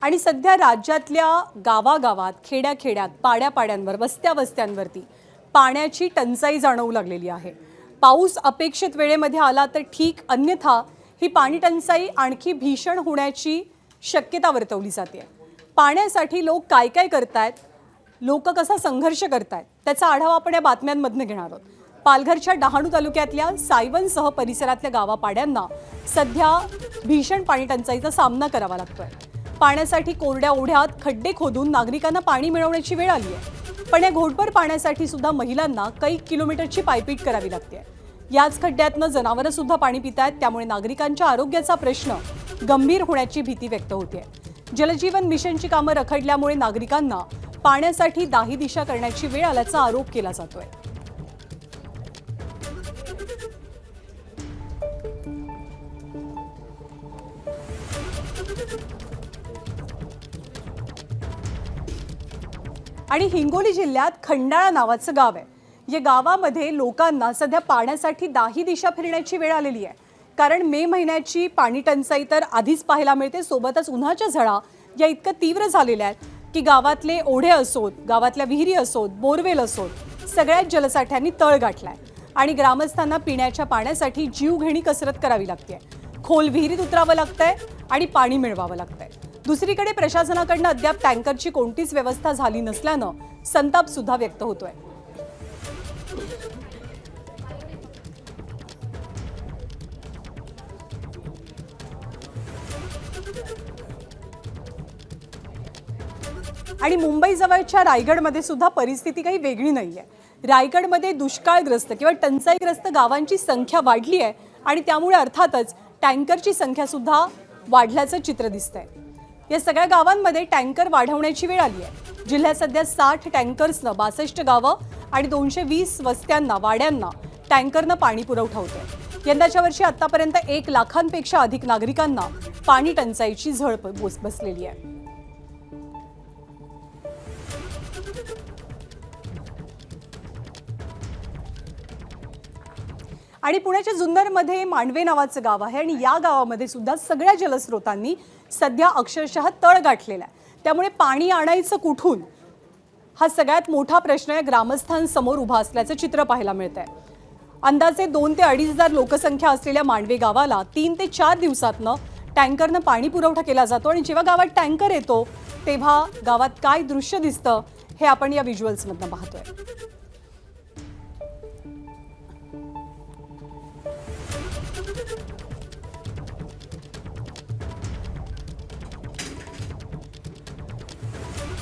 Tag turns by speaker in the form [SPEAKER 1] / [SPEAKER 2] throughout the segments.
[SPEAKER 1] आणि सध्या राज्यातल्या गावागावात, खेड्याखेड्यात, पाड्यापाड्यांवर, वस्त्या-वस्त्यांवरती पाण्याची टंचाई जाणवू लागलेली आहे. पाऊस अपेक्षित वेळेमध्ये आला तर ठीक, अन्यथा ही पाणी टंचाई आणखी भीषण होण्याची शक्यता वर्तवली जाते. पाण्यासाठी लोक काय काय करतायत, लोक कसा संघर्ष करतायत, त्याचा आढावा आपण या बातम्यांमधून घेणार आहोत. पालघरच्या डहाणू तालुक्यातल्या सायवनसह परिसरातल्या गावापाड्यांना सध्या भीषण पाणी टंचाईचा सामना करावा लागतोय. पाण्यासाठी कोरड्या ओढ्यात खड्डे खोदून नागरिकांना पाणी मिळवण्याची वेळ आली आहे. पण या घोटभर पाण्यासाठी सुद्धा महिलांना काही किलोमीटरची पायपीट करावी लागते. याच खड्ड्यातनं जनावरं सुद्धा पाणी पितायत, त्यामुळे नागरिकांच्या आरोग्याचा प्रश्न गंभीर होण्याची भीती व्यक्त होते. जलजीवन मिशनची कामं रखडल्यामुळे नागरिकांना पाण्यासाठी दाही दिशा करण्याची वेळ आल्याचा आरोप केला जातोय. आणि हिंगोली जिल्ह्यात खंडाळा नावाचं गाव आहे. या गावामध्ये लोकांना सध्या पाण्यासाठी दाही दिशा फिरण्याची वेळ आलेली आहे. कारण मे महिन्याची पाणी टंचाई तर आधीच पाहायला मिळते, सोबतच उन्हाच्या झळा या इतक्या तीव्र झालेल्या आहेत की गावातले ओढे असोत, गावातल्या विहिरी असोत, बोरवेल असोत, सगळ्याच जलसाठ्यांनी तळ गाठलाय. आणि ग्रामस्थांना पिण्याच्या पाण्यासाठी जीवघेणी कसरत करावी लागते. खोल विहिरीत उतरावं लागतंय आणि पाणी मिळवावं लागतंय. दुसरीकडे प्रशासनाकडून अद्याप टँकरची कोणतीच व्यवस्था झाली नसल्यानं संताप सुद्धा व्यक्त होतोय. आणि मुंबई जवळच्या रायगडमध्ये सुद्धा परिस्थिती काही वेगळी नाहीये. रायगडमध्ये दुष्काळग्रस्त किंवा टंचाईग्रस्त गावांची संख्या वाढली आहे आणि त्यामुळे अर्थातच टँकरची संख्या सुद्धा वाढल्याचं चित्र दिसतंय. या सगळ्या गावांमध्ये टँकर वाढवण्याची वेळ आली आहे. जिल्ह्यात सध्या 60 टँकर्सनं 62 गावं आणि 220 वस्त्यांना, वाड्यांना टँकरनं पाणी पुरवठा होतोय. यंदाच्या वर्षी आतापर्यंत 1 लाखांपेक्षा अधिक नागरिकांना पाणी टंचाईची झळ बसलेली आहे. आणि पुण्याच्या जुन्नरमध्ये मांडवे नावाचं गाव आहे आणि या गावामध्ये सुद्धा सगळ्या जलस्रोतांनी सध्या अक्षरशः तळ गाठलेला आहे. त्यामुळे पाणी आणायचं कुठून, हा सगळ्यात मोठा प्रश्न या ग्रामस्थांसमोर उभा असल्याचं चित्र पाहायला मिळतंय. अंदाजे 2 ते 2.5 लोकसंख्या असलेल्या मांडवे गावाला 3 ते 4 दिवसातनं टँकरनं पाणी पुरवठा केला जातो. आणि जेव्हा गावात टँकर येतो तेव्हा गावात काय दृश्य दिसतं हे आपण या व्हिज्युअल्समधनं पाहतोय.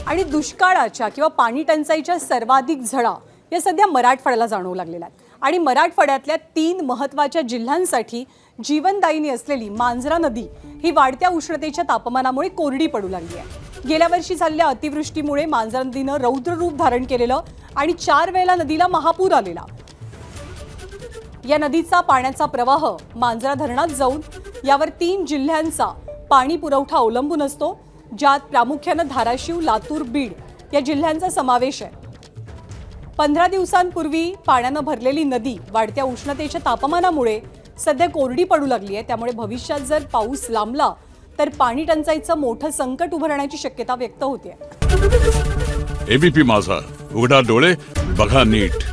[SPEAKER 1] आणि दुष्काळाच्या किंवा पाणी टंचाईच्या सर्वाधिक झळा या सध्या मराठवाड्याला जाणवू लागलेल्या आहेत. आणि मराठवाड्यातल्या 3 महत्त्वाच्या जिल्ह्यांसाठी जीवनदायिनी असलेली मांजरा नदी ही वाढत्या उष्णतेच्या तापमानामुळे कोरडी पडू लागली आहे. गेल्या वर्षी झालेल्या अतिवृष्टीमुळे मांजरा नदीनं रौद्र रूप धारण केलेलं आणि 4 वेळेला नदीला महापूर आलेला. या नदीचा पाण्याचा प्रवाह मांजरा धरणात जाऊन यावर 3 जिल्ह्यांचा पाणी पुरवठा अवलंबून असतो, ज्यात प्रामुख्यानं धाराशिव, लातूर, बीड या जिल्ह्यांचा समावेश आहे. 15 दिवसांपूर्वी पाण्यानं भरलेली नदी वाढत्या उष्णतेच्या तापमानामुळे सध्या कोरडी पडू लागली आहे. त्यामुळे भविष्यात जर पाऊस लांबला तर पाणी टंचाईचं मोठं संकट उभं राहण्याची शक्यता व्यक्त होते.
[SPEAKER 2] एबीपी माझा, उघडा डोळे बघा नीट.